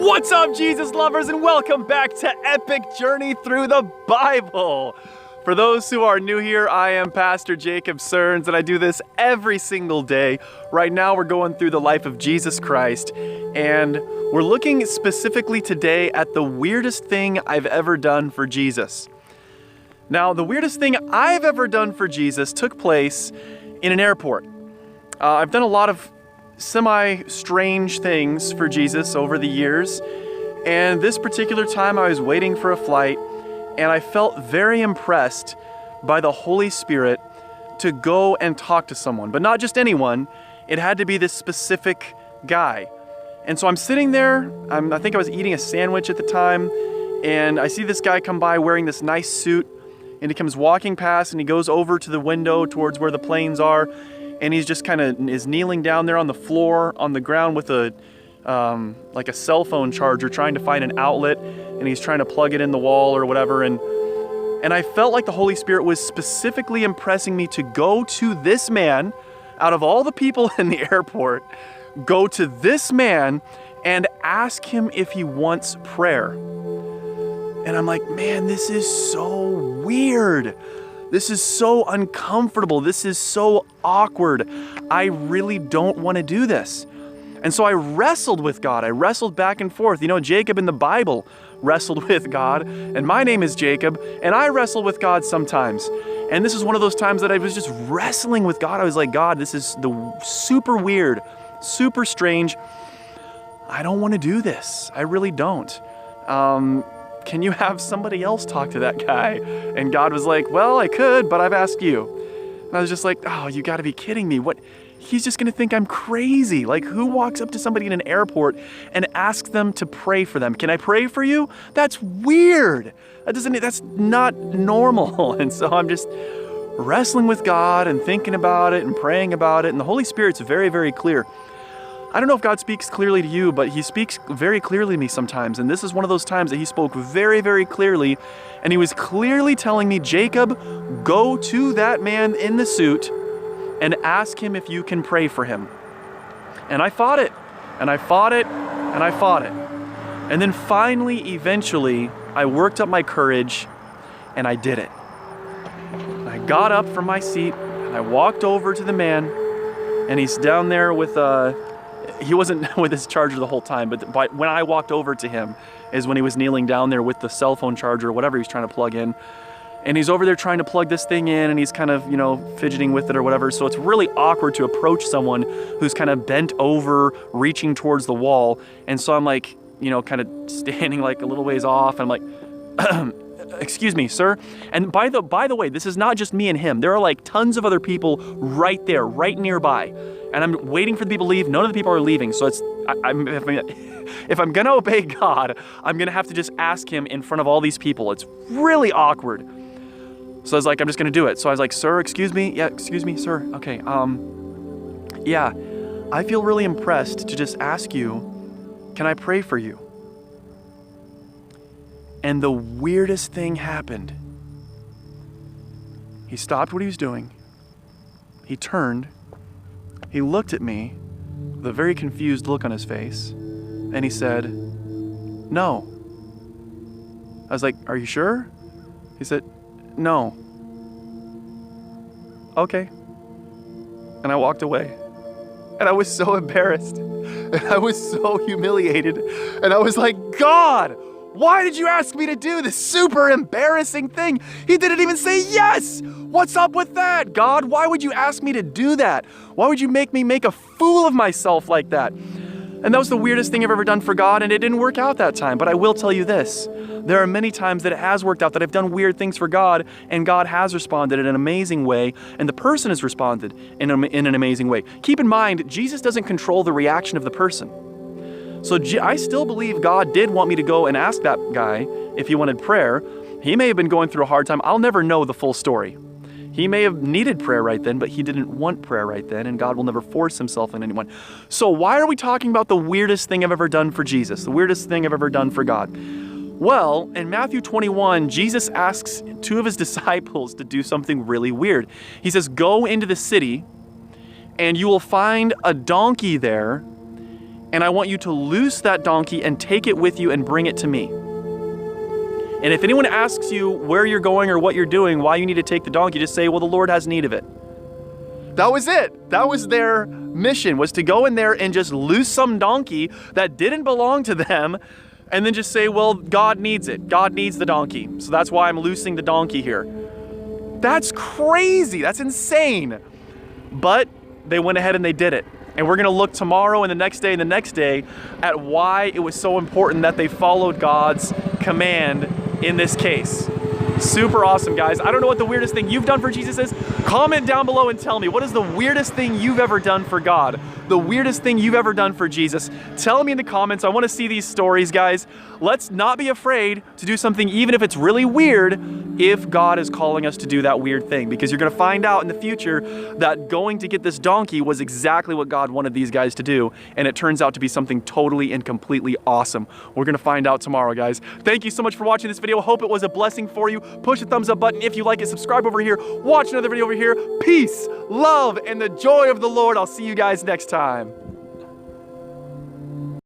What's up, Jesus lovers, and welcome back to Epic Journey Through the Bible. For those who are new here, I am Pastor Jacob Serns, and I do this every single day. Right now, we're going through the life of Jesus Christ, and we're looking specifically today at the weirdest thing I've ever done for Jesus. Now, the weirdest thing I've ever done for Jesus took place in an airport. I've done a lot of semi-strange things for Jesus over the years, and this particular time I was waiting for a flight, and I felt very impressed by the Holy Spirit to go and talk to someone, but not just anyone. It had to be this specific guy. And so I'm sitting there, I think I was eating a sandwich at the time, and I see this guy come by wearing this nice suit, and he comes walking past, and he goes over to the window towards where the planes are, and he's just kind of is kneeling down there on the floor, on the ground with a like a cell phone charger, trying to find an outlet, and he's trying to plug it in the wall or whatever. And I felt like the Holy Spirit was specifically impressing me to go to this man, out of all the people in the airport, go to this man and ask him if he wants prayer. And I'm like, man, this is so weird. This is so uncomfortable. This is so awkward. I really don't want to do this. And so I wrestled with God. I wrestled back and forth. You know, Jacob in the Bible wrestled with God, and my name is Jacob, and I wrestle with God sometimes. And this is one of those times that I was just wrestling with God. I was like, God, this is super weird, super strange. I don't want to do this. I really don't. Can you have somebody else talk to that guy? And God was like, well, I could, but I've asked you. And I was just like, oh, you gotta be kidding me. What? He's just gonna think I'm crazy. Like, who walks up to somebody in an airport and asks them to pray for them? Can I pray for you? That's weird. That's not normal. And so I'm just wrestling with God and thinking about it and praying about it. And the Holy Spirit's very, very clear. I don't know if God speaks clearly to you, but he speaks very clearly to me sometimes. And this is one of those times that he spoke very, very clearly. And he was clearly telling me, Jacob, go to that man in the suit and ask him if you can pray for him. And I fought it, and I fought it, and I fought it. And then finally, eventually, I worked up my courage, and I did it. And I got up from my seat, and I walked over to the man, and he's down there with he wasn't with his charger the whole time, but when I walked over to him is when he was kneeling down there with the cell phone charger or whatever he was trying to plug in. And he's over there trying to plug this thing in, and he's kind of, you know, fidgeting with it or whatever. So it's really awkward to approach someone who's kind of bent over, reaching towards the wall. And so I'm like, you know, kind of standing like a little ways off. And I'm like, excuse me, sir. And by the way, this is not just me and him. There are like tons of other people right there, right nearby. And I'm waiting for the people to leave. None of the people are leaving. So if I'm gonna obey God, I'm gonna have to just ask him in front of all these people. It's really awkward. So I was like, I'm just gonna do it. So I was like, sir, excuse me. Yeah, excuse me, sir. Okay, yeah, I feel really impressed to just ask you, can I pray for you? And the weirdest thing happened. He stopped what he was doing. He turned. He looked at me with a very confused look on his face, and he said, no. I was like, are you sure? He said, no. Okay. And I walked away. And I was so embarrassed. And I was so humiliated. And I was like, God, why did you ask me to do this super embarrassing thing? He didn't even say yes. What's up with that? God, why would you ask me to do that? Why would you make me make a fool of myself like that? And that was the weirdest thing I've ever done for God, and it didn't work out that time. But I will tell you this. There are many times that it has worked out, that I've done weird things for God, and God has responded in an amazing way, and the person has responded in an amazing way. Keep in mind, Jesus doesn't control the reaction of the person. So I still believe God did want me to go and ask that guy if he wanted prayer. He may have been going through a hard time. I'll never know the full story. He may have needed prayer right then, but he didn't want prayer right then, and God will never force himself on anyone. So why are we talking about the weirdest thing I've ever done for Jesus, the weirdest thing I've ever done for God? Well, in Matthew 21, Jesus asks two of his disciples to do something really weird. He says, go into the city, and you will find a donkey there, and I want you to loose that donkey and take it with you and bring it to me. And if anyone asks you where you're going or what you're doing, why you need to take the donkey, just say, well, the Lord has need of it. That was it. That was their mission, was to go in there and just loose some donkey that didn't belong to them, and then just say, well, God needs it. God needs the donkey. So that's why I'm loosing the donkey here. That's crazy. That's insane. But they went ahead and they did it. And we're going to look tomorrow and the next day and the next day at why it was so important that they followed God's command in this case. Super awesome, guys. I don't know what the weirdest thing you've done for Jesus is. Comment down below and tell me, what is the weirdest thing you've ever done for God? The weirdest thing you've ever done for Jesus? Tell me in the comments. I want to see these stories, guys. Let's not be afraid to do something, even if it's really weird, if God is calling us to do that weird thing, because you're going to find out in the future that going to get this donkey was exactly what God wanted these guys to do, and it turns out to be something totally and completely awesome. We're going to find out tomorrow, guys. Thank you so much for watching this video. Hope it was a blessing for you. Push the thumbs up button if you like it. Subscribe over here. Watch another video over here. Peace, love, and the joy of the Lord. I'll see you guys next time.